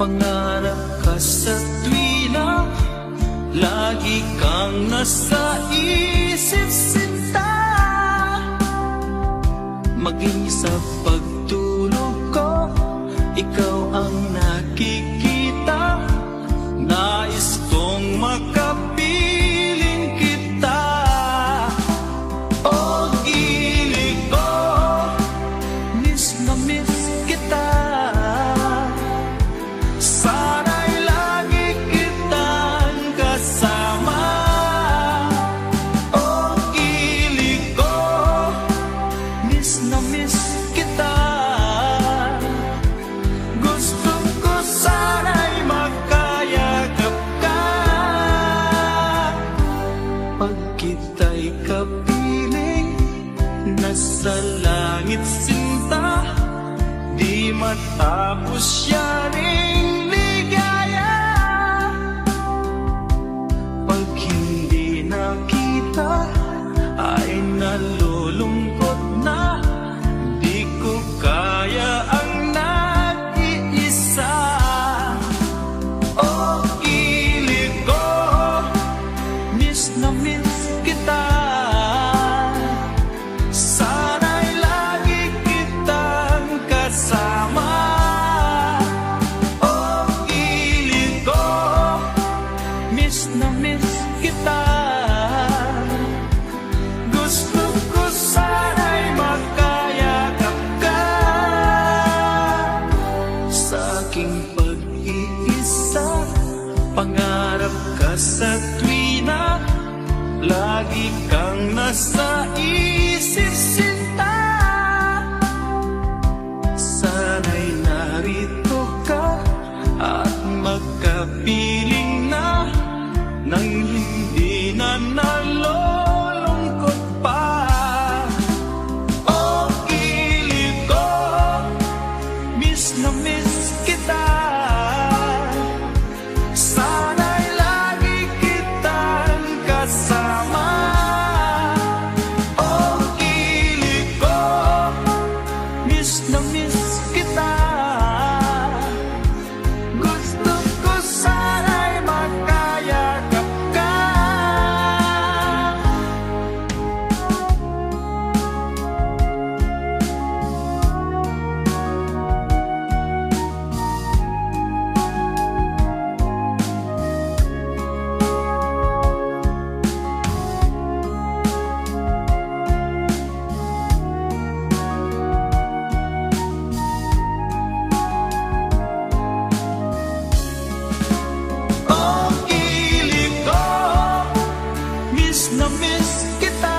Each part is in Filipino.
Pangarap ka sa tuwina, lagi kang nasa isip sinta. Maging sa pagtulog ko, ikaw ang nakikita. Nais kong makapiling kita. O gili ko, miss na miss kita. Sana'y lagi kitang kasama. O gili ko, miss na miss kita. Gusto ko sana'y magkayakap ka. Pag kita'y kapiling, nasa langit sinta. Di matapos yaring ligaya. Pag hindi nakita, ay nalulungkot na. Di ko kaya ang nag-iisa. O gili ko, miss na miss kita. Sana'y lagi kitang kasama. O gili ko, miss na miss kita. Gusto ko sana'y magkayakap ka. Sa aking pag-iisa, pangarap ka sa tuwina, lagi kang nasa isip sinta. Sana'y narito ka at magkapiling na, nang hindi na nalulungkot pa. O gili ko, miss na miss kita. Sana'y lagi kitang kasama. O gili ko, miss na miss kita. Gusto ko sana'y magkayakap ka. O gili ko, miss na miss kita.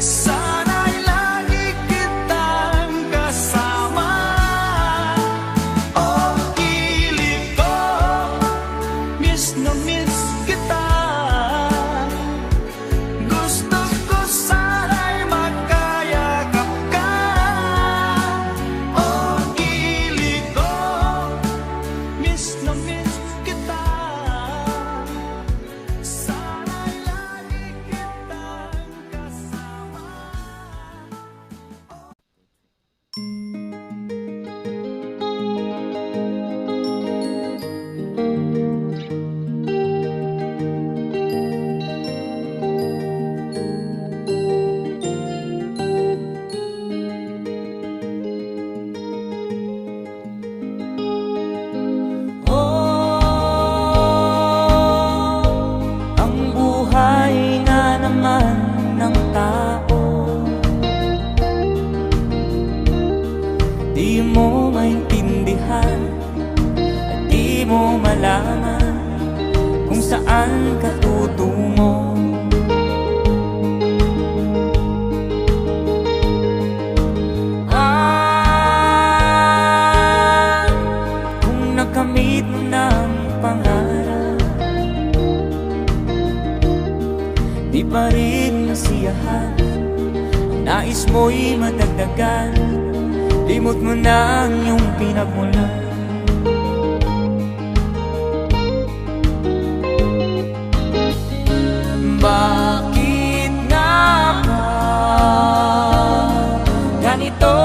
Sana'y lagi kitang kasama. O gili ko, miss na miss kita. Gusto ko sana'y magkayakap ka. O gili ko, miss na miss kita. Sana'y lagi kitang kasama. Ang buhay nga naman ng tao, di mo maintindihan at di mo malaman kung saan ka tutungo. Kung nakamit mo ng pangarap, di pa rin nasiyahan. Nais mo'y madagdagan, limot mo na ang iyong pinagmulan. Bakit nga ba ganito?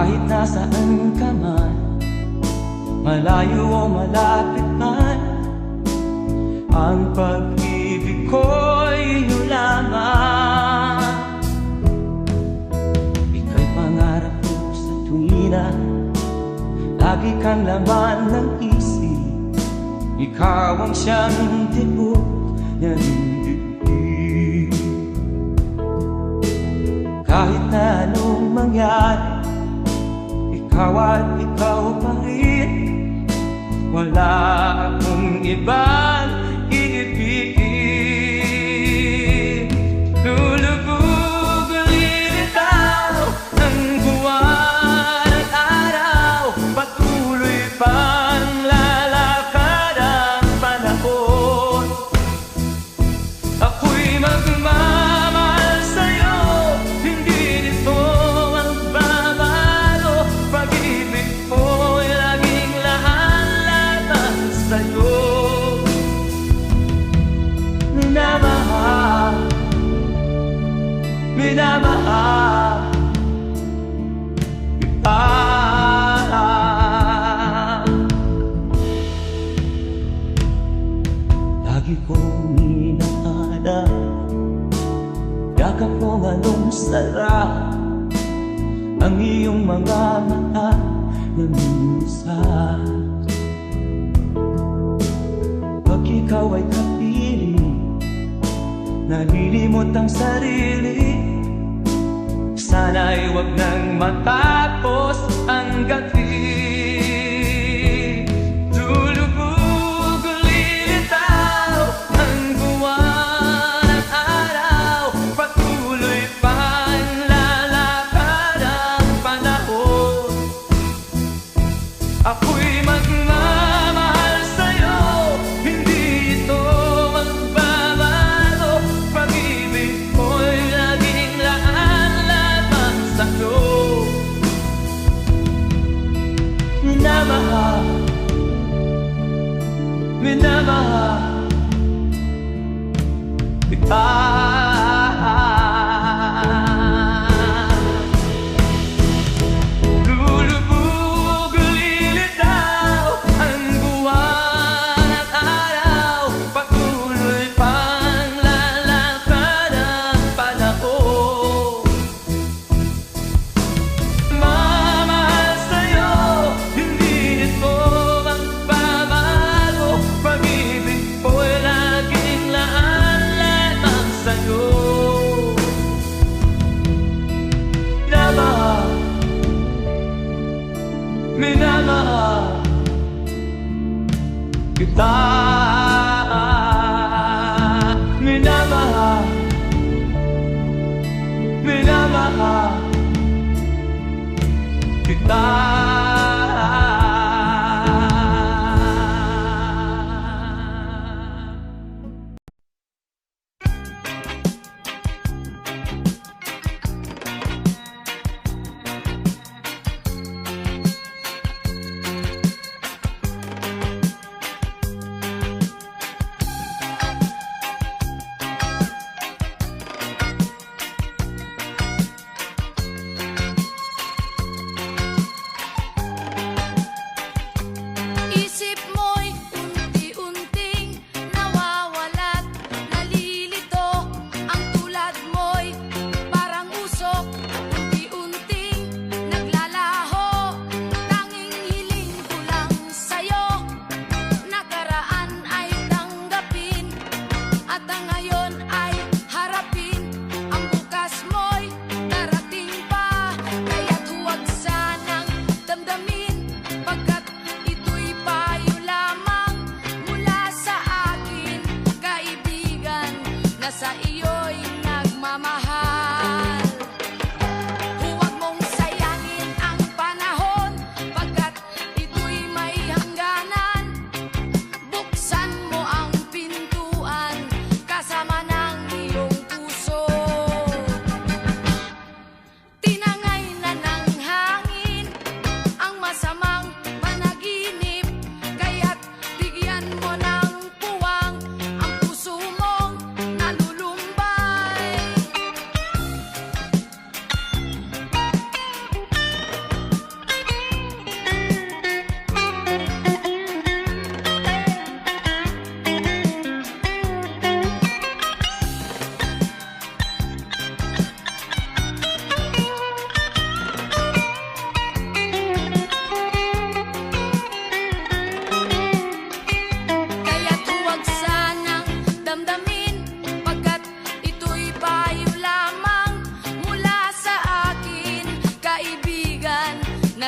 Kahit nasaan ka man, malayo o malapit man, ang pag-ibig ko'y iyo lamang. Ika'y pangarap ko sa tuwina, lagi kang laman ng isip. Ikaw ang siyang tibok ng dibdib. Kahit na anong mangyari, ikaw at ikaw pa rin. Wala akong ibang iibigin. Lulubog lilitaw ang buwan at araw, patuloy pang lalakad ang panahon. Ako'y magmamahal sa'yo, hindi nito magbabago. Pag-ibig ko'y laging lahat sa'yo. Minamahal, minamahal kita. Lagi kong inaalala, yakap mong anong sarap, ang iyong mga mata na minsan. Pag ikaw ay kapiling, nalilimot ang sarili. Sana'y wag nang matapos ang gabi. Lulubog lilitaw ang buwan at araw, patuloy pang lalakad ang panahon. Ako'y magmamahal sa'yo, hindi ito magbabago. Pag-ibig ko'y laging laan-lamang sa'yo. Minamahal, minamahal kita. Lulubog lilitaw ang buwan at araw, patuloy pang lalakad ang panahon. Mamahal sa'yo, hindi ito magbabago. Pag-ibig ko'y laging laan-lamang sa'yo. Minamahal, minamahal kita. Minamahal, minamahal kita.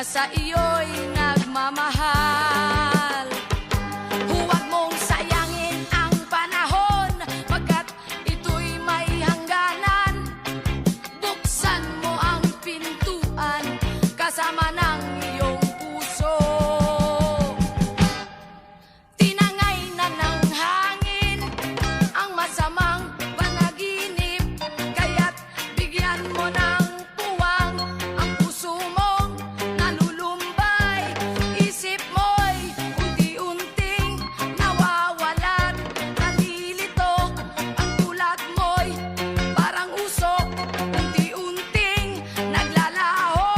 na sa iyo'y nagmamahal. Huwag mong sayangin ang panahon, pagkat ito'y may hangganan. Buksan mo ang pintuan kasama ng iyong puso. Tinangay na ng hangin ang masamang panaginip, kaya't bigyan mo ng puwang ang puso mong nalulumbay. Isip mo'y unti-unting nawawalan, nalilito ang tulad mo'y parang usok, unti-unting naglalaho.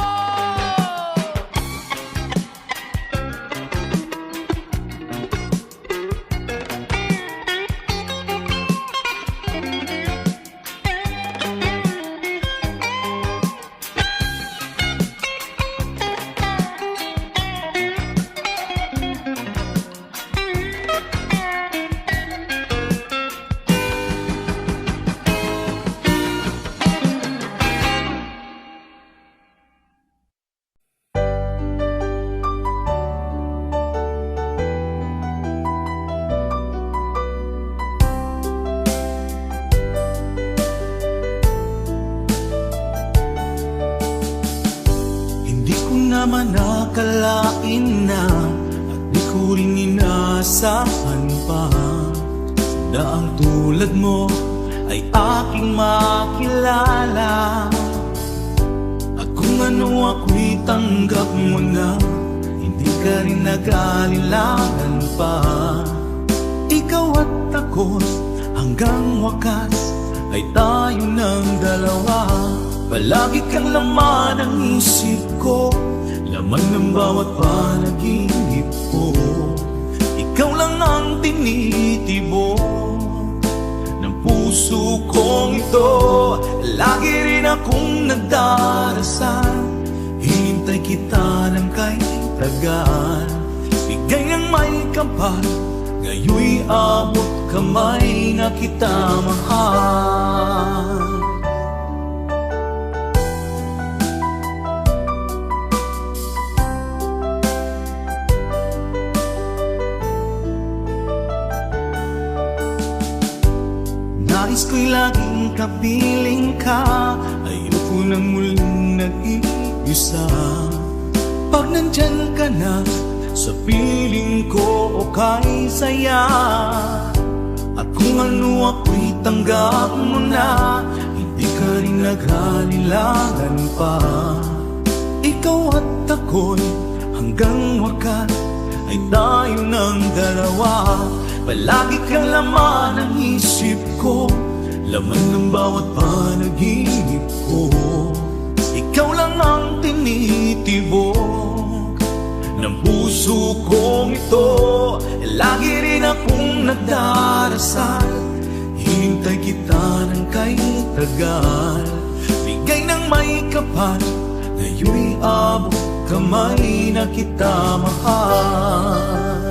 Hindi ko naman nakalain na at di ko rin inaasahan pa na ang tulad mo ay aking makilala. At kung ano ako'y tanggap mo na, hindi ka rin nag-alilangan pa. Ikaw at ako hanggang wakas ay tayo ng dalawa. Palagi kang laman ng isip ko, laman ng bawat panaginip ko. Ikaw lang ang tinitibok ng puso kong ito. Lagi rin akong nagdarasal, hinintay kita ng kahit tagal. Bigay ng may kapal, ngayoy abot kamay na kita mahal. Nais ko'y laging kapiling ka, ayoko nang muling nag-iisa. Pag nandyan ka na, sa piling ko okay saya. At kung ano ako'y tanggap mo na, hindi ka rin naghalilangan pa. Ikaw at ako'y hanggang wakas ay tayo ng dalawa. Palagi kang laman ng isip ko, laman ng bawat panaginip ko. Ikaw lang ang tinitibok ng puso kong ito. Lagi rin akong nagdarasal, hinintay kita ng kahit tagal. Bigay ng may kapal, ngayoy abot kamay na kita mahal.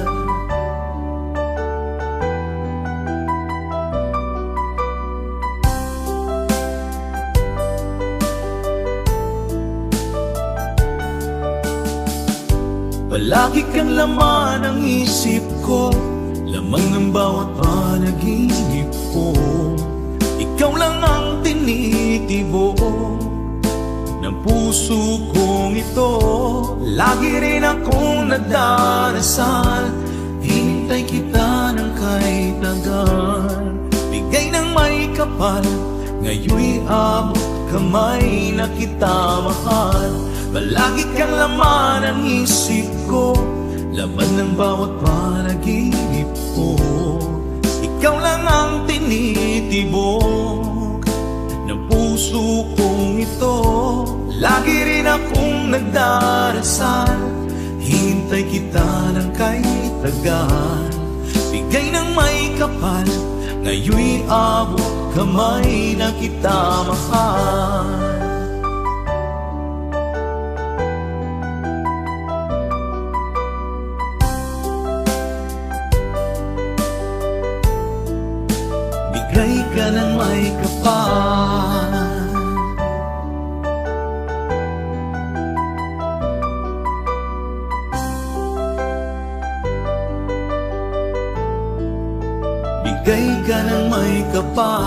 Palagi kang laman ng isip ko, laman ng bawat panaginip ko. Ikaw lang ang tinitibok ng puso kong ito. Lagi rin akong nagdarasal, hinintay kita ng kahit tagal. Bigay ng may kapal, ngayoy abot kamay na kita mahal. Palagi kang laman ng isip ko, laman ng bawat panaginip ko. Ikaw lang ang tinitibok ng puso kong ito. Lagi rin akong nagdarasal, hintay kita ng kahit tagal. Bigay ng may kapal, ngayoy abot kamay na kita mahal. Bigay ka ng may kapal. magdadapal.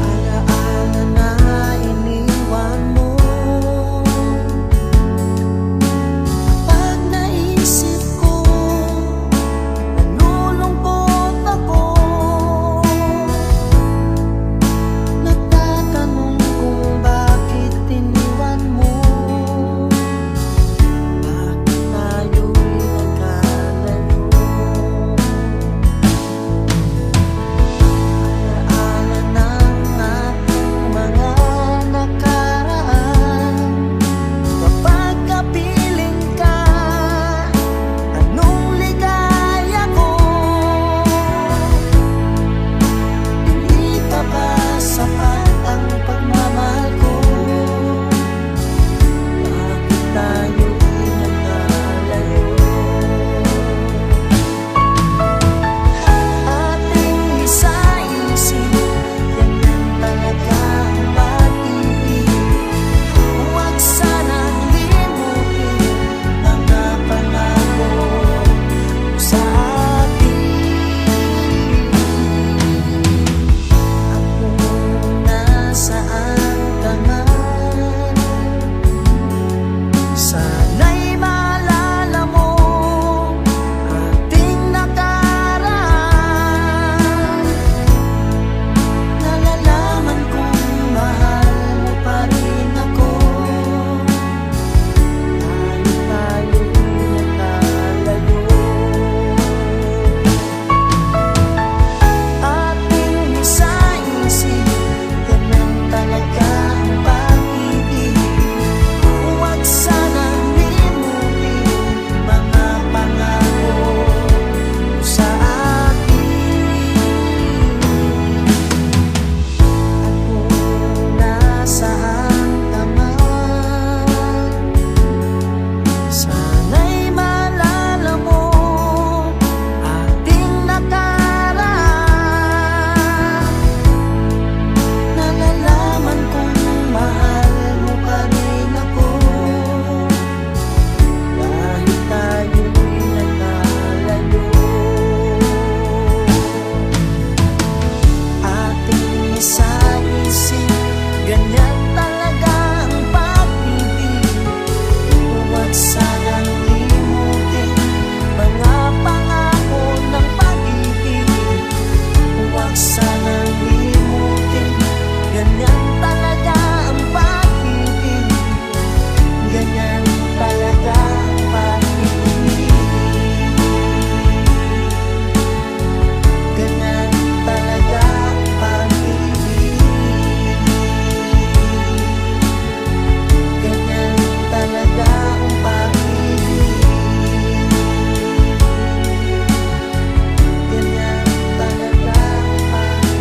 Alaala na iniwan mo. Pag naisip ko, nalulungkot ako. Nagtatanong kung bakit iniwan mo. Bakit tayo'y nagkalayo? Alaala ng ating mga nakaraan. Kapag kapiling ka, anong ligaya ko. Hindi pa ba sapat ang pagmamahal ko? Bakit tayo'y nagkalayo? Ating isa-isip, ganyan talaga ang pag-ibig. Huwag sanang limutin mga pangako mo sa akin. At kung nasaan ka man, sana'y maalala mo ating nakaraan. Nalalaman kong mahal mo pa rin ako. Kahit tayo'y nagkalayo. Ating isa-isip, ganyan talaga ang pag-ibig. Huwag sanang limutin mga pangako mo sa akin. At kung nasaan ka man, sana'y maalala mo ating nakaraan. Nalalaman kong mahal mo pa rin ako. Kahit tayo'y nagkalayo. Ating isa-isip, ganyan talaga ang pag-ibig. Huwag sanang limutin mga pangako ng pag-ibig. Huwag sanang limutin, ganyan talaga ang pag-ibig. Ganyan talaga ang pag-ibig. Ganyan talaga ang pag-ibig. Ganyan talaga ang pag-ibig. Ganyan talaga ang pag-ibig.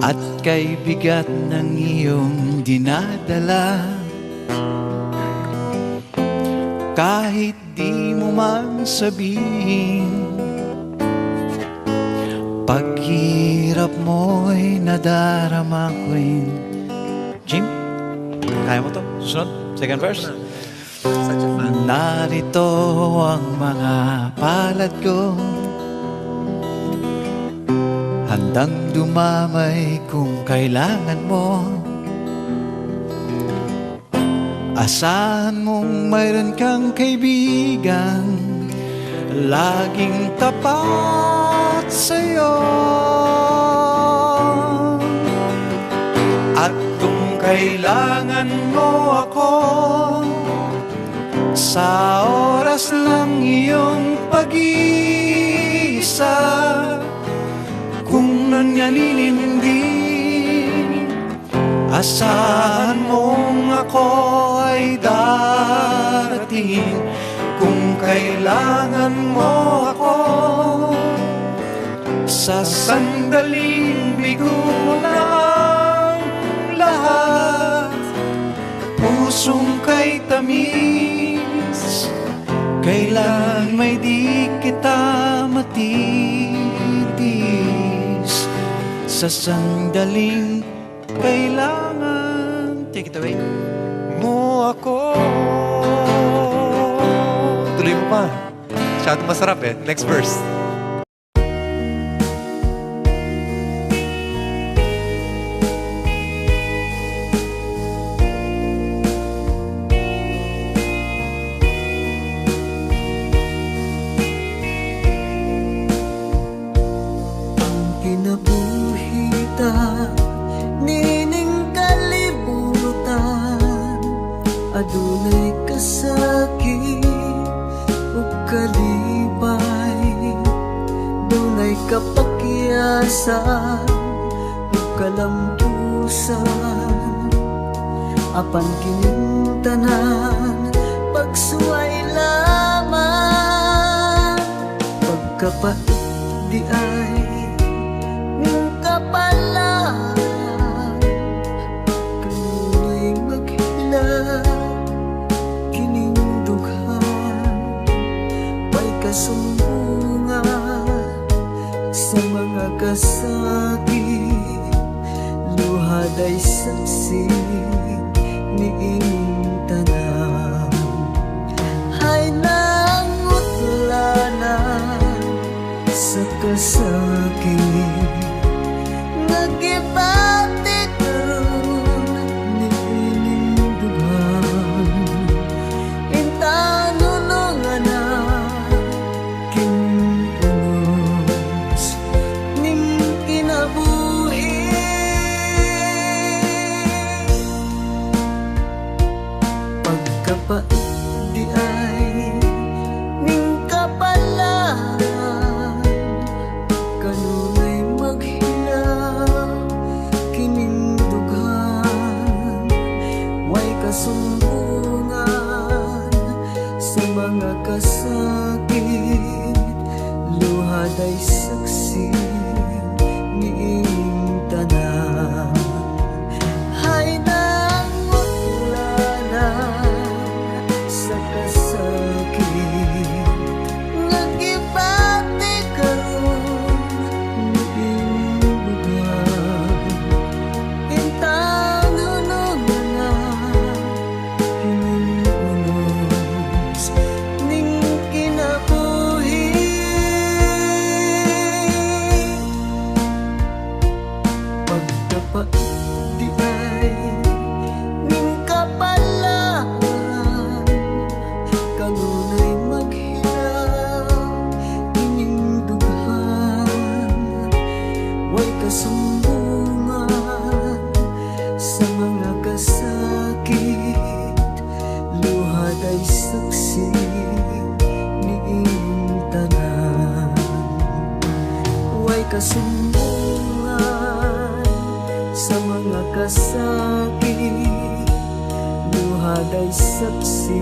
At kay bigat ng iyong dinadala, kahit di mo man sabihin, paghirap mo'y nadarama ko rin. Jim, kaya mo to? Sunod, second verse. Narito ang mga palad ko, handang dumamay kung kailangan mo. Asahan mong mayroon kang kaibigan, laging tapat sa'yo. At kung kailangan mo ako, sa oras ng iyong pag-iisa, kung nangyalilin hindi, asahan mong ako ay darating. dumating. Kung kailangan mo ako, sa sandaling bigo na ang lahat. Pusong kay tamis, kailan may di kita matitis. Sa sandaling kailangan, take it away, mo ako. Tuloy mo pa. Masyadong masarap eh. Next verse. Kinabuhita, nining kalibutan, adunay kasakit ug kalipay, dunay kapakyasan ug kalampusan. Apan kining tanan pagsuway lamang, pagkapait di ay kapalan, kanunay maghila kining dughan. May kasumbungan sa mga kasakit, luhad ay saksi ni ining tanan. Hay nangutlanan sa kasakit, nagibati karon ni ining dughan. Intanunungan na kinunos ning kinabuhi. Pagkapait di ay ning kapalan, kanunay maghila kining dughan. Way kasumbungan sa mga kasakit, luhad ay saksi ni ining tanan. Hay nangutlanan sa kasakit, nagibati karon ni ining dughan. Intanunungan na kining unos ning kinabuhi. Pagkapait di ay ning kapalan, kanunay maghila ining dughan. Way kasumbungan sa mga kasakit, luhad ay saksi ni ining tanan. Way kasumbungan sa mga kasakit, luhad ay saksi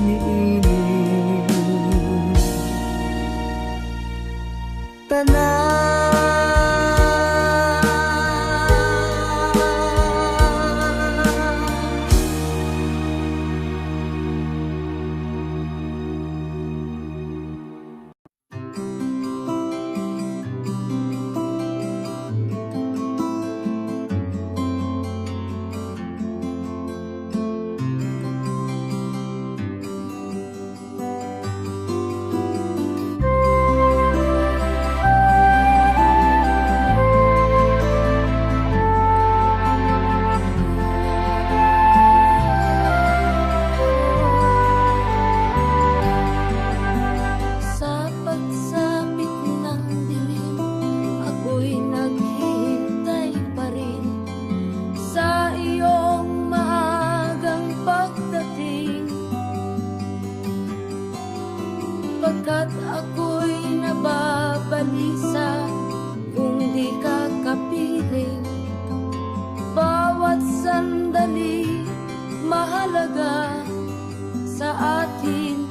ni ining tanan. Sa pagsapit ng dilim, ako'y naghihintay pa rin sa iyong maagang pagdating. Pagkat ako'y nababalisa kung di ka kapiling. Bawat sandali mahalaga sa atin.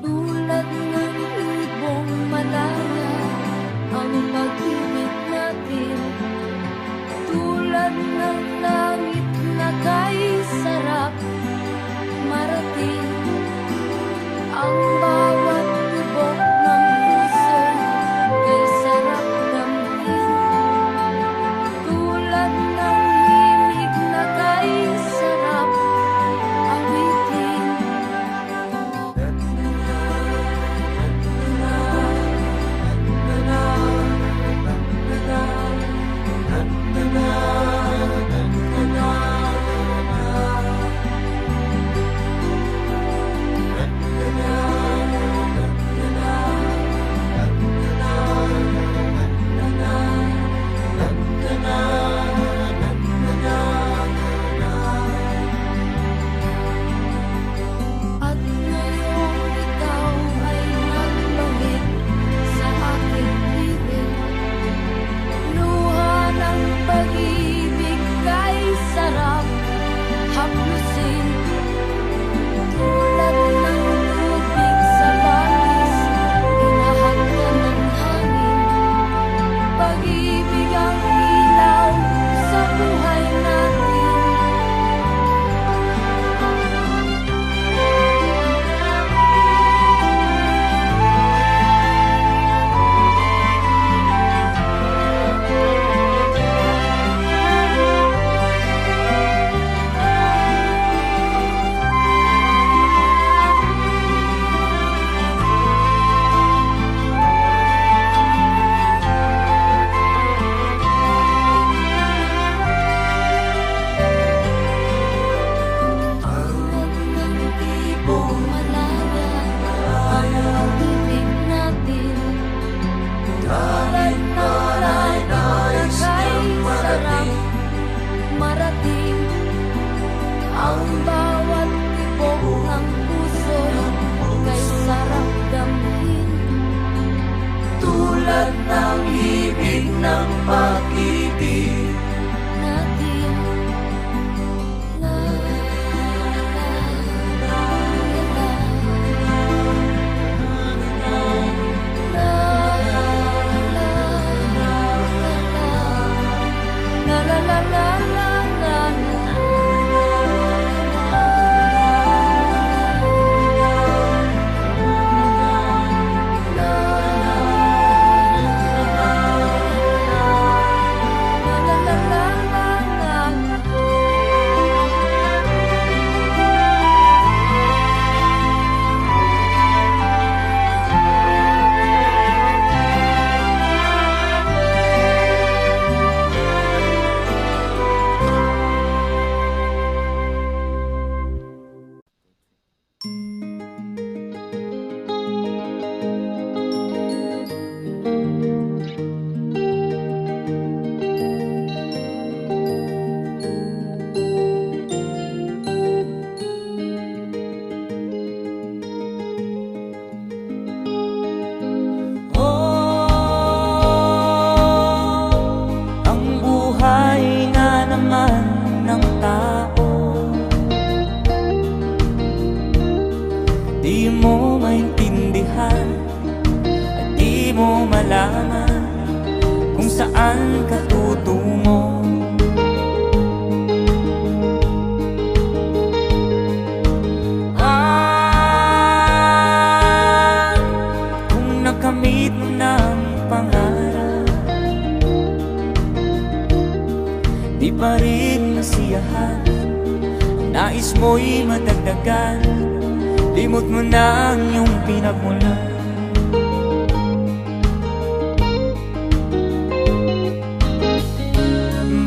Tulad ng ibong malaya ang pag-ibig natin. Tulad ng langit na kay sarap marating. Ang bawat tibok ng puso kay sarap damhin. Tulad ng himig na kay sarap awitin. At ngayong ikaw ay nagbalik sa aking piling. Luha ng pag-ibig kay sarap haplusin. Tulad ng tubig sa bangis, hinahagkan ng hangin. Pag-ibig ang ilaw sa buhay natin. Tulad ng ibong malaya ang pag-ibig natin. Tulad ng langit na kay sarap marating. Ang bawat tibok ng puso kay sarap damhin. Tulad ng ibig ng pag-ibig natin. La la la la la la la Ang buhay na naman ng tao, di mo maintindihan at di mo malaman kung saan ka tutungo. Kung nakamit mo ng pangarap, di pa rin masiyahan. Ang nais mo'y madagdagan, limot mo na ang iyong pinagmulan.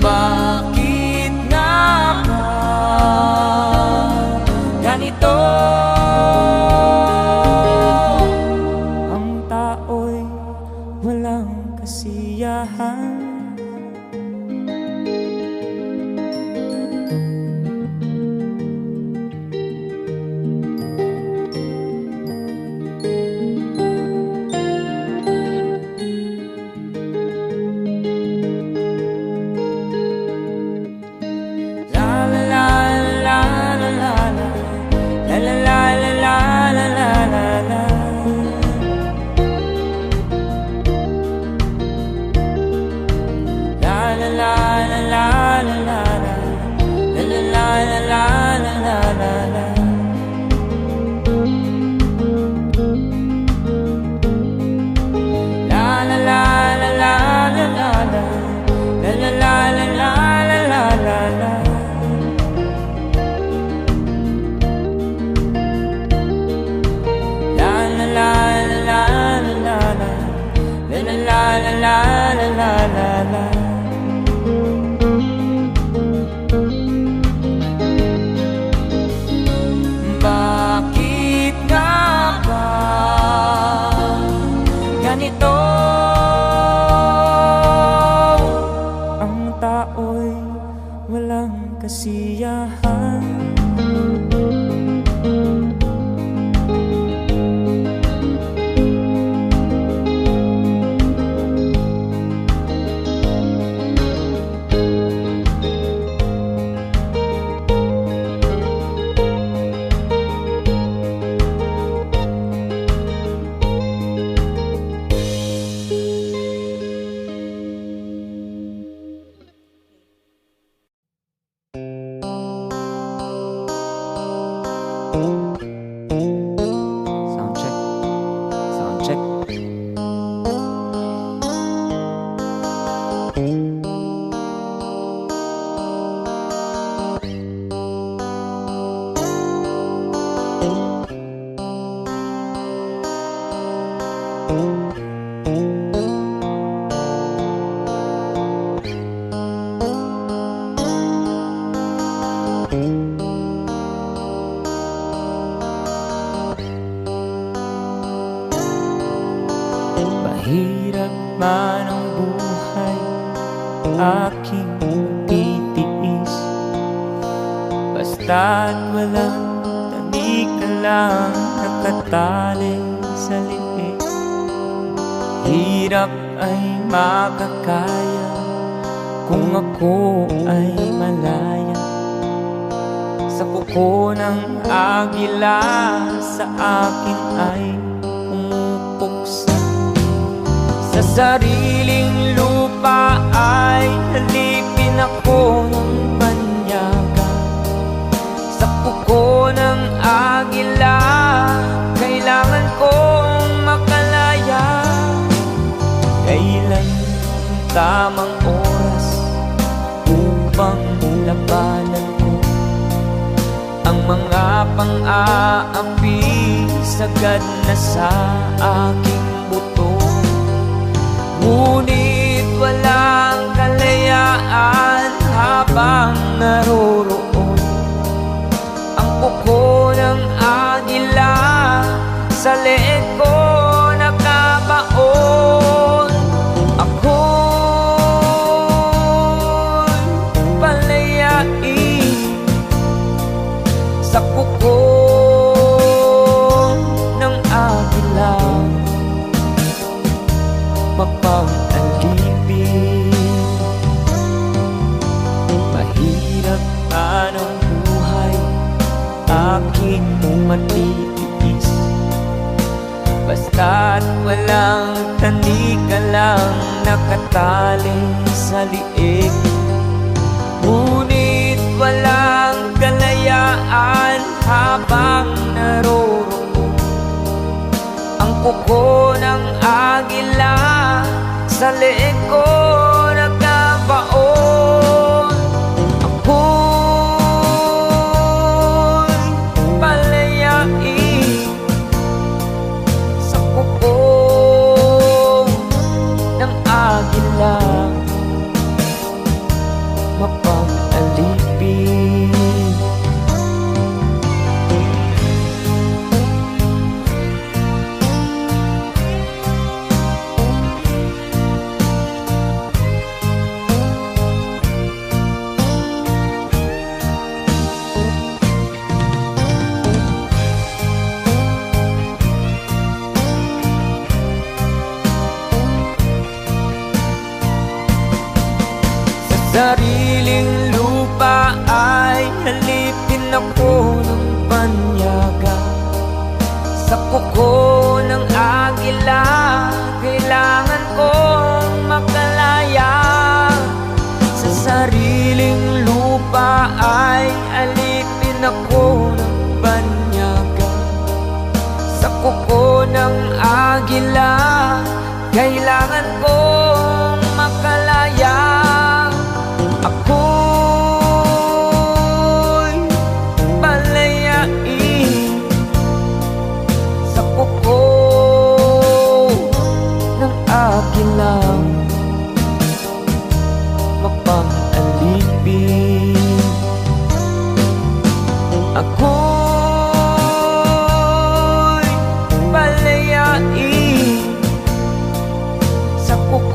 Bakit nga ba ganito? Ang tao'y walang kasiyahan. Mahirap man ang buhay, aking titiis. Basta't walang tanik ka lang nakatali sa liig. Hirap ay makakaya kung ako ay malaya sa kuko ng agila, sa akin ay pumupuksa. Sa sariling lupa ay halipin ako ng banyaga. Sa kuko ng agila, kailangan kong makalaya. Kailan ang tamang oras upang labanan ko ang mga pang-aapi sagad na sa aking buto? Ngunit walang kalayaan habang naroroon ang kuko ng agila sa leeg ko nakabaon. Ako'y palayain sa kuko ng agila, mapang-alipin. Mahirap man ang buhay, aking matitiis. Basta't walang tanik ka lang nakatali sa liig. Ngunit walang kalayaan habang naroroon ang kuko ng agila sa leeg ko nagkabaon. Ako'y palayain sa kuko ng agila, mapang-alipin. Sariling lupa ay halipin ako ng banyaga. Sa kuko ng agila, kailangan kong makalaya. Sa sariling lupa ay halipin ako ng banyaga. Sa kuko ng agila, kailangan kong makalaya. Ako'y palayain sa kuko ng agila, mapang-alipin. Ako'y palayain sa kuko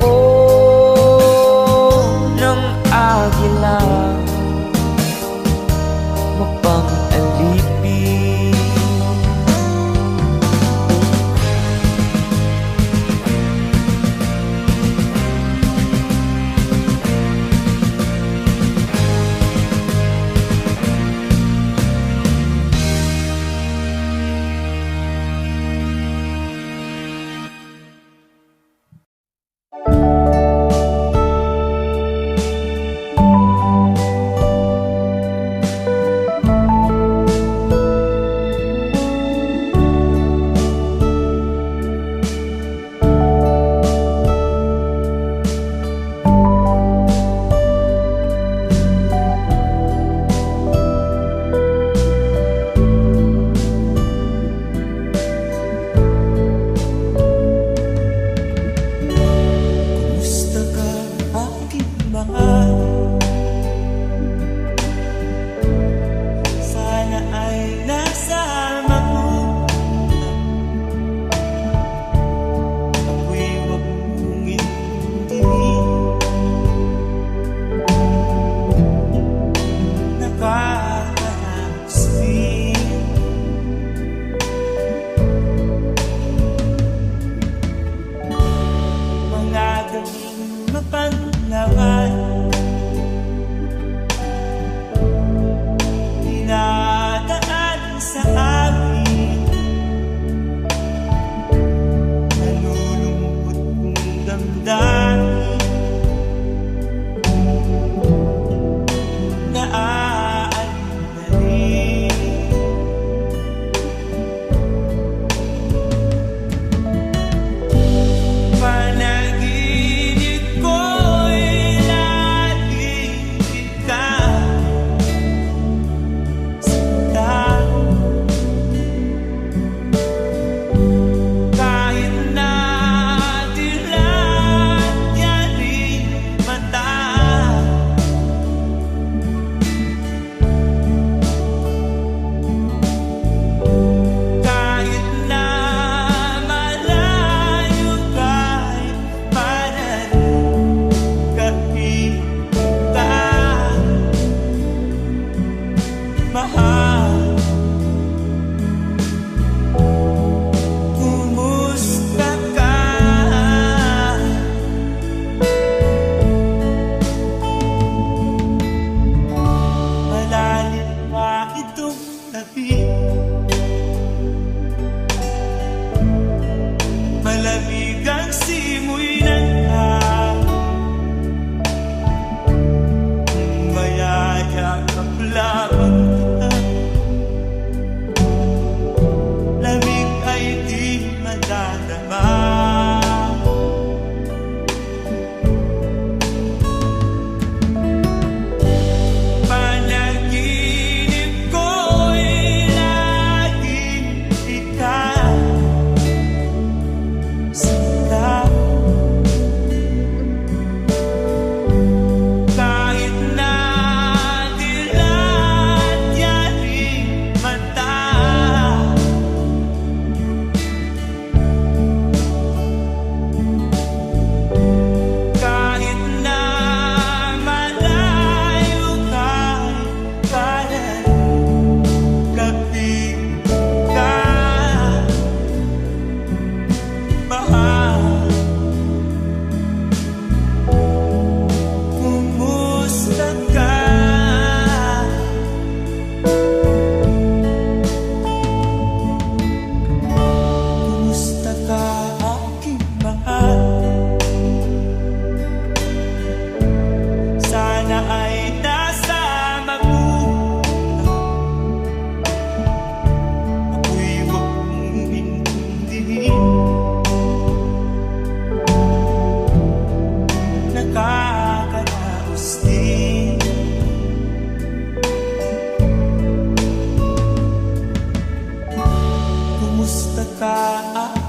basta ka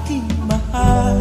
aking mahal.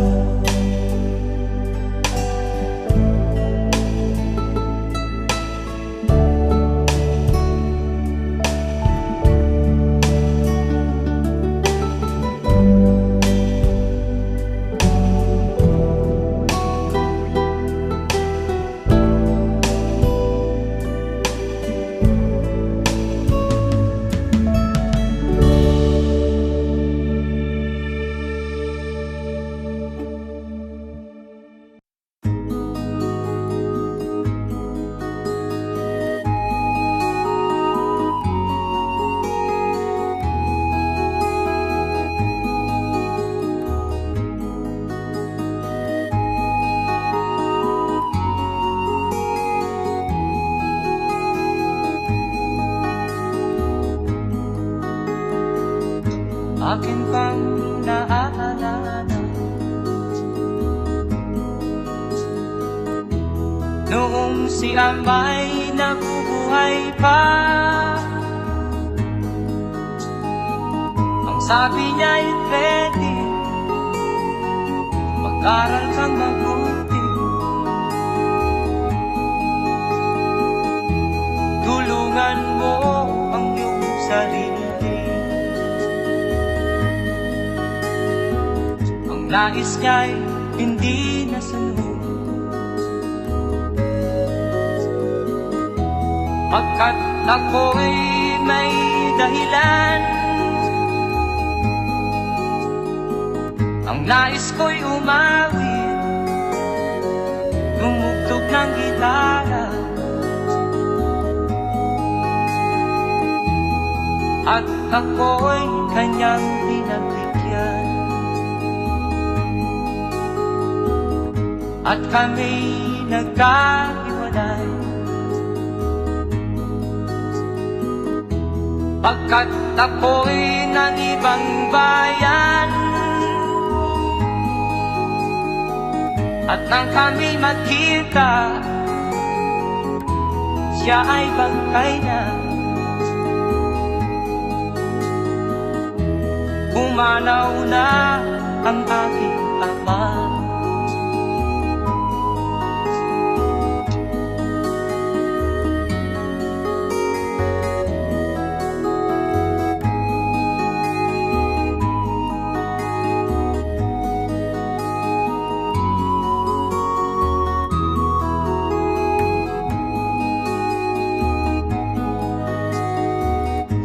Akin pang naaalala noong si Amay nabubuhay pa. Ang sabi niya'y pwede mag-aral kang mabuti, tulungan mo ang iyong sarili. Nais niya'y hindi nasunod, pagkat ako'y may dahilan. Ang nais ko'y umawi, tumugtog ng gitara, at ako'y kanyang pinagbigyan. At kami nagkahiwalay, pagkat ako'y ng ibang bayan. At nang kami magkita, siya ay bangkay na. Pumanaw na ang aking ama.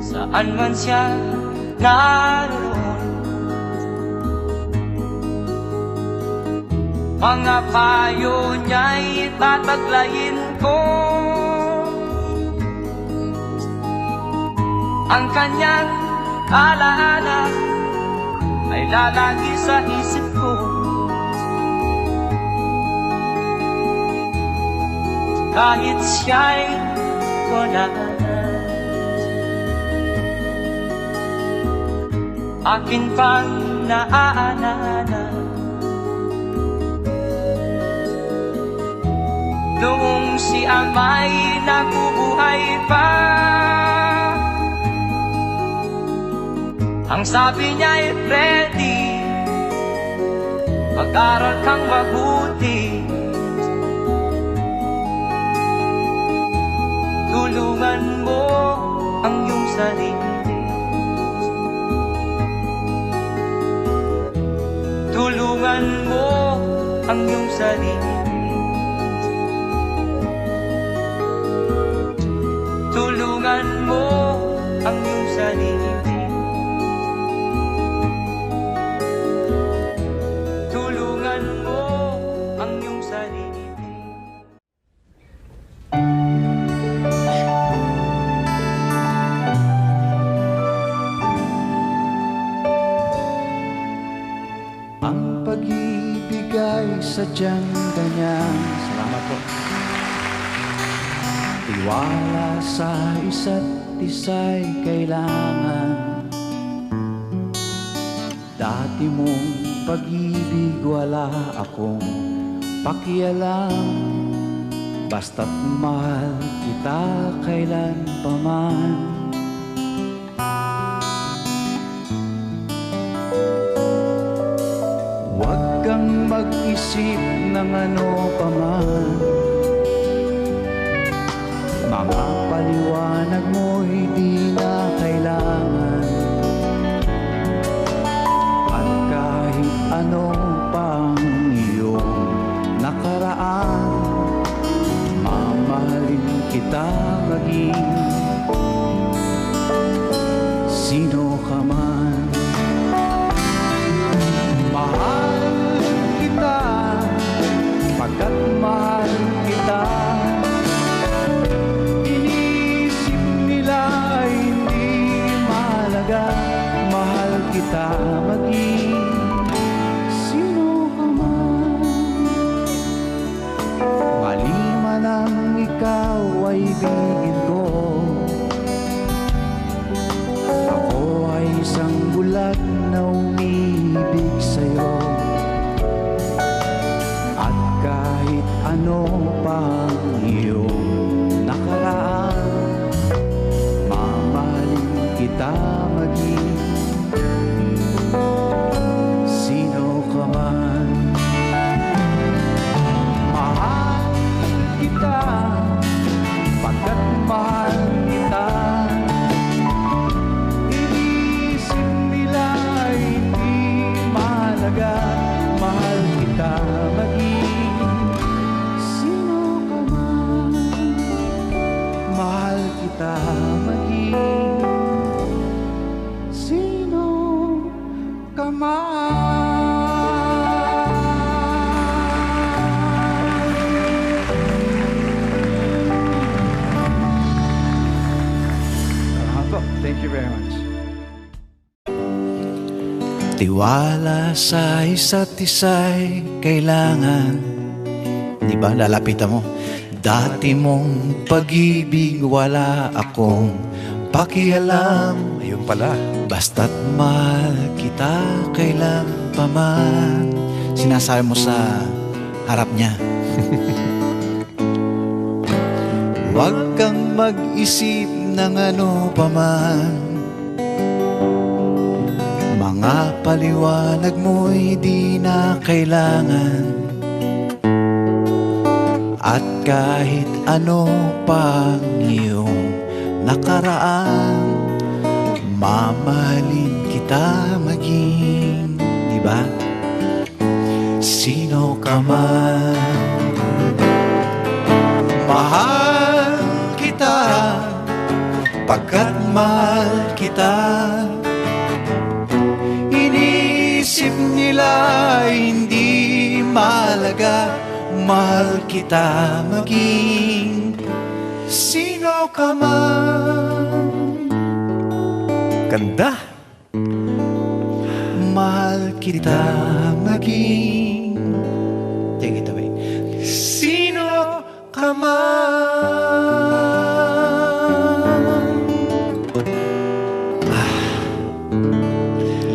Saan man siya naroon, mga payo niya'y tataglayin ko. Ang kanyang alaala ay lalagi sa isip ko. Kahit siya'y wala na, akin pang naaalala noong si Amay nabubuhay pa. Ang sabi niya'y Freddy, mag-aral kang mabuti, tulungan mo ang iyong sarili. Tulungan mo ang iyong sarili. Tulungan mo ang iyong sarili. Tulungan mo ang iyong sarili. Ang pag-ibig ay sadyang ganyan. Salamat po. Tiwala sa isa't isa'y kailangan. Dati mong pag-ibig wala akong pakialam, basta't mahal kita kailan pa man. mag-isip ng ano pa man. Mga paliwanag mo'y di na kailangan. At kahit ano pang iyong nakaraan, mamahalin kita maging sino ka man. Mahal kita, pagkat mahal kita. Inisip nila ay hindi mahalaga. Mahal kita maging sino ka man. Mali man ang ikaw ay ibigin ko. Ako ay isang bulag na umibig sa'yo. At kahit ano pang iyong nakaraan, mamahalin kita maging sino ka man. Mahal kita, pagkat mahal kita. Inisip nila ay hindi mahalaga. Mahal kita maging sino ka man. Mahal kita maging sino ka man. Salamat po. Thank you very much. Tiwala sa isa't isa'y kailangan. Di ba? Lalapitan mo. Dati mong pag-ibig wala akong pakialam. Ayun pala. Basta't mahal kita kailan pa man. Sinasabi mo sa harap niya. Huwag kang mag-isip ng ano pa man. Mga paliwanag mo'y di na kailangan. At kahit ano pang iyong nakaraan, mamahalin kita maging, di ba? Sino ka man. Mahal kita, pagkat mahal kita. Inisip nila hindi mahalaga. Mahal kita maging sino ka man. Ganda. Mahal kita maging, take it away, sino ka man.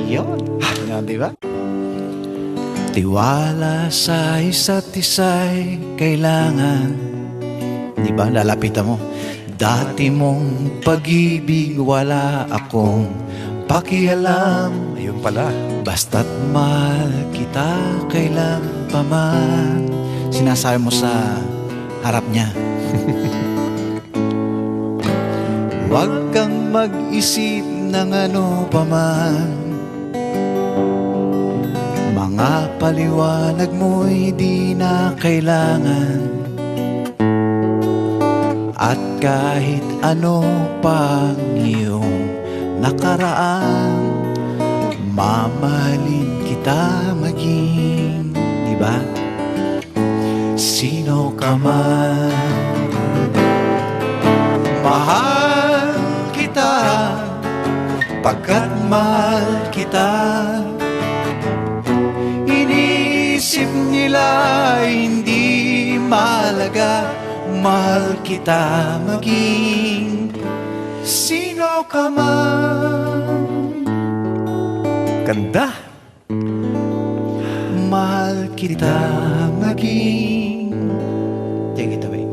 Yun. Yan, di ba? Tiwala sa isa't isa'y kailangan. Di ba? Lalapitan mo. Dati mong pag-ibig wala akong pakialam. Ayun pala. Basta't mahal kita kailan pa man. Sinasabi mo sa harap niya. Huwag kang mag-isip ng ano pa man. Mga paliwanag mo'y di na kailangan. At kahit ano pang iyong nakaraan, mamahalin kita maging, di ba? Sino ka man. Mahal kita, pagkat mahal kita. Inisip nila hindi mahalaga. Mahal kita maging sino ka man. Ganda. Mahal kita maging, take it away,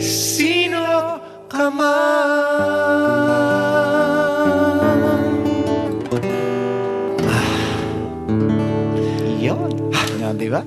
sino ka man. Yun. Yan, di ba?